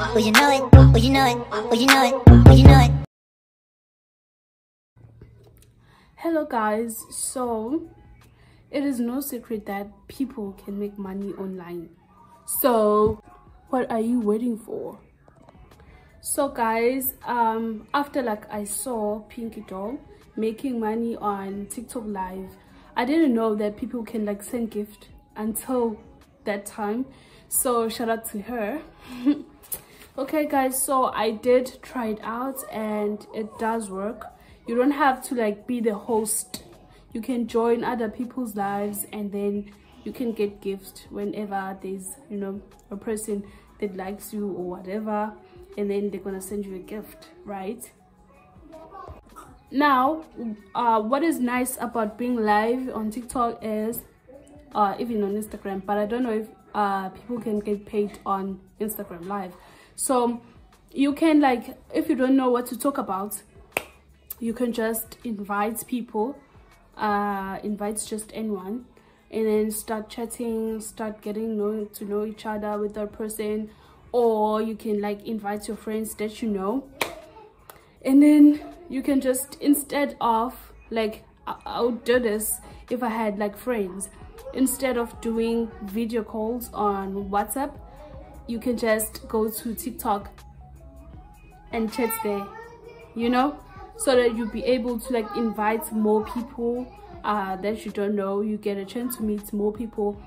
Would you know it? Would you know it? Would you know it? Would you know it? Hello guys, so it is no secret that people can make money online. So what are you waiting for? So guys, after I saw Pinky Doll making money on TikTok live, I didn't know that people can send gift until that time. So shout out to her. Okay guys, so I did try it out and it does work. You don't have to be the host. You can join other people's lives and then you can get gifts whenever there's a person that likes you or whatever, and then they're gonna send you a gift, right? Now what is nice about being live on TikTok is even on Instagram, but I don't know if people can get paid on Instagram live. So you can if you don't know what to talk about, you can just invite people, invite just anyone, and then start chatting, start getting to know each other with that person. Or you can invite your friends that you know, and then you can just, instead of I would do this if I had friends, instead of doing video calls on WhatsApp, you can just go to TikTok and chat there, so that you'll be able to invite more people that you don't know. You get a chance to meet more people.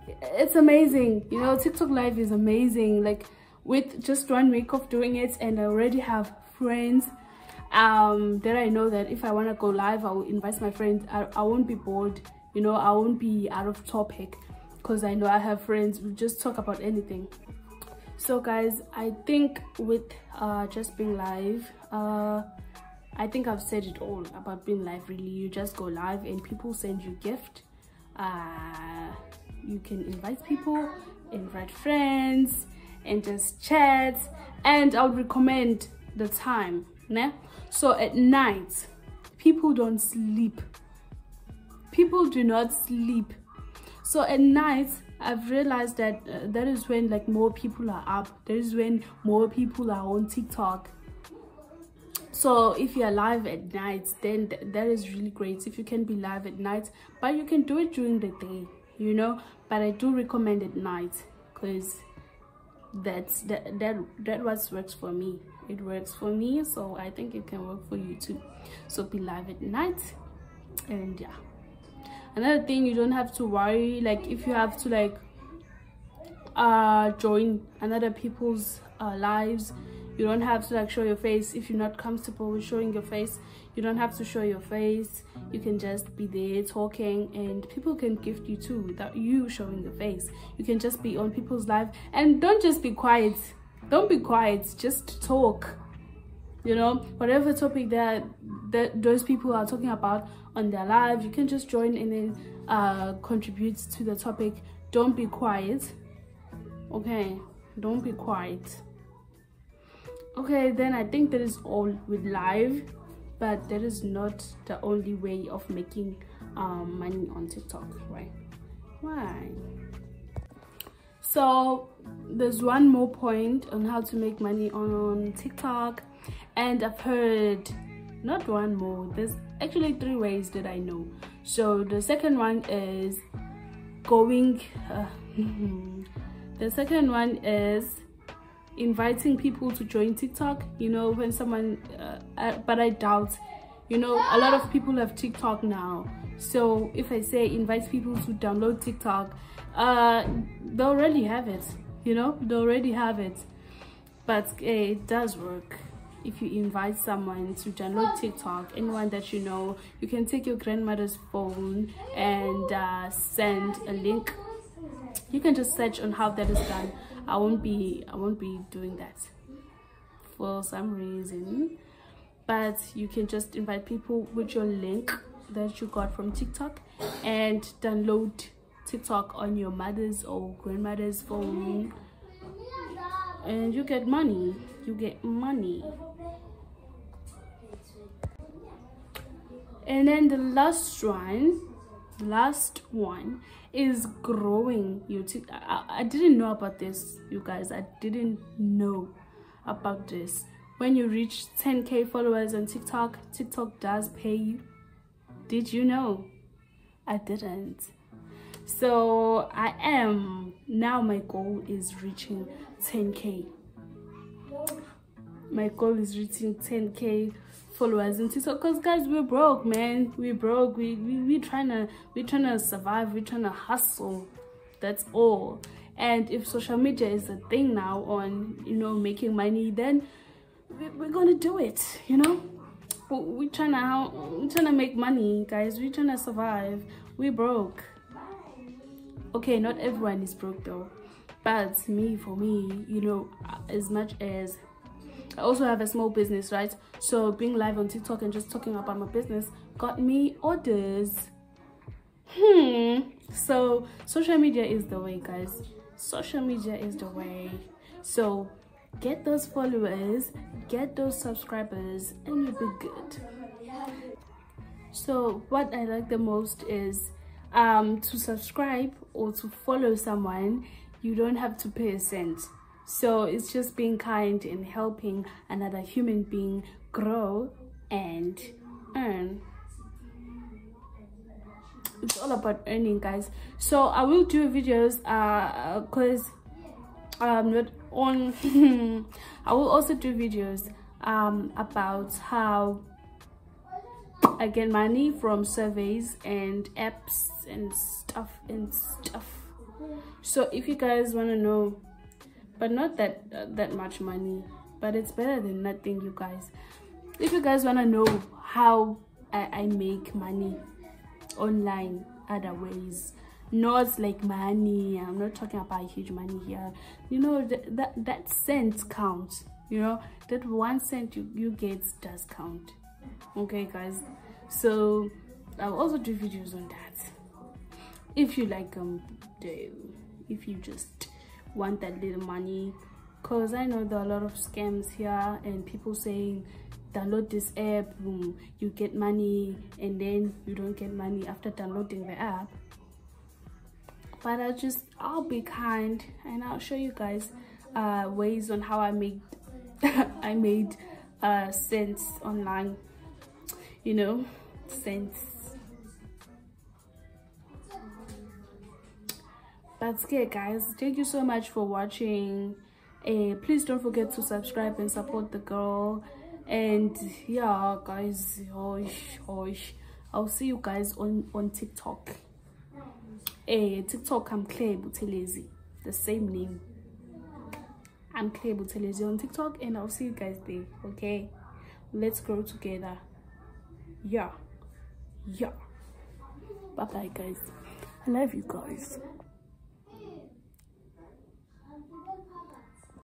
It's amazing, TikTok live is amazing. With just 1 week of doing it, and I already have friends that I know that if I want to go live, I will invite my friends. I won't be bored, I won't be out of topic, because I know I have friends. We just talk about anything. So guys, I think with just being live, I think I've said it all about being live. Really, you just go live and people send you gift. You can invite people, invite friends, and just chat. And I would recommend the time, né? So at night, people don't sleep. People do not sleep. So at night, I've realized that that is when more people are up. That is when more people are on TikTok. So if you're live at night, then that is really great if you can be live at night. But you can do it during the day, but I do recommend at night, because that what works for me. It works for me, so I think it can work for you too. So be live at night. And yeah, another thing, you don't have to worry if you have to join another people's lives. You don't have to show your face. If you're not comfortable with showing your face, you don't have to show your face. You can just be there talking, and people can gift you too without you showing your face. You can just be on people's live, and don't just be quiet. Don't be quiet, just talk. Whatever topic that those people are talking about on their live, you can just join and then contribute to the topic. Don't be quiet, okay? Don't be quiet. Okay, then I think that is all with live, but that is not the only way of making money on TikTok, right? Why? So there's one more point on how to make money on TikTok, and I've heard not one more, there's actually 3 ways that I know. So the second one is the second one is inviting people to join TikTok, when someone but I doubt, a lot of people have TikTok now. So if I say invite people to download TikTok, they already have it, they already have it. But it does work. If you invite someone to download TikTok, anyone that you can take your grandmother's phone and send a link. You can just search on how that is done. I won't be doing that for some reason, but you can just invite people with your link that you got from TikTok and download TikTok on your mother's or grandmother's phone, and you get money. And then the last one is growing your TikTok. I didn't know about this, you guys. I didn't know about this. When you reach 10K followers on TikTok, TikTok does pay you. Did you know? I didn't. So my goal is reaching 10K. My goal is reaching 10K followers on TikTok, because guys, we're broke, man. We're broke. We trying to survive. We're trying to hustle. That's all. And if social media is a thing now on, you know, making money, then we're gonna do it. You know, we're trying to make money, guys. We're trying to survive. We broke. Okay, not everyone is broke though, but for me, you know, as much as I also have a small business, right? So being live on TikTok and just talking about my business got me orders. So social media is the way, guys. Social media is the way. So get those followers, get those subscribers, and you'll be good. So what I like the most is to subscribe or to follow someone, you don't have to pay a cent. So it's just being kind and helping another human being grow and earn. It's all about earning, guys. So I will do videos because I'm not on I will also do videos about how I get money from surveys and apps and stuff. So if you guys want to know, but not that much money, but it's better than nothing, you guys. If you guys want to know how I make money online other ways, not like money, I'm not talking about huge money here, you know, that cent counts, you know, that 1 cent you get does count. Okay, guys, so I'll also do videos on that if you like if you just want that little money, because I know there are a lot of scams here and people saying download this app, you get money, and then you don't get money after downloading the app. But I'll be kind and I'll show you guys ways on how I made cents online, you know, cents. That's it, guys. Thank you so much for watching. Please don't forget to subscribe and support the girl. And yeah, guys, I'll see you guys on TikTok. TikTok, I'm clairebuthelezi, the same name. I'm clairebuthelezi on TikTok, and I'll see you guys there. Okay, let's grow together. Yeah, bye bye, guys. I love you guys.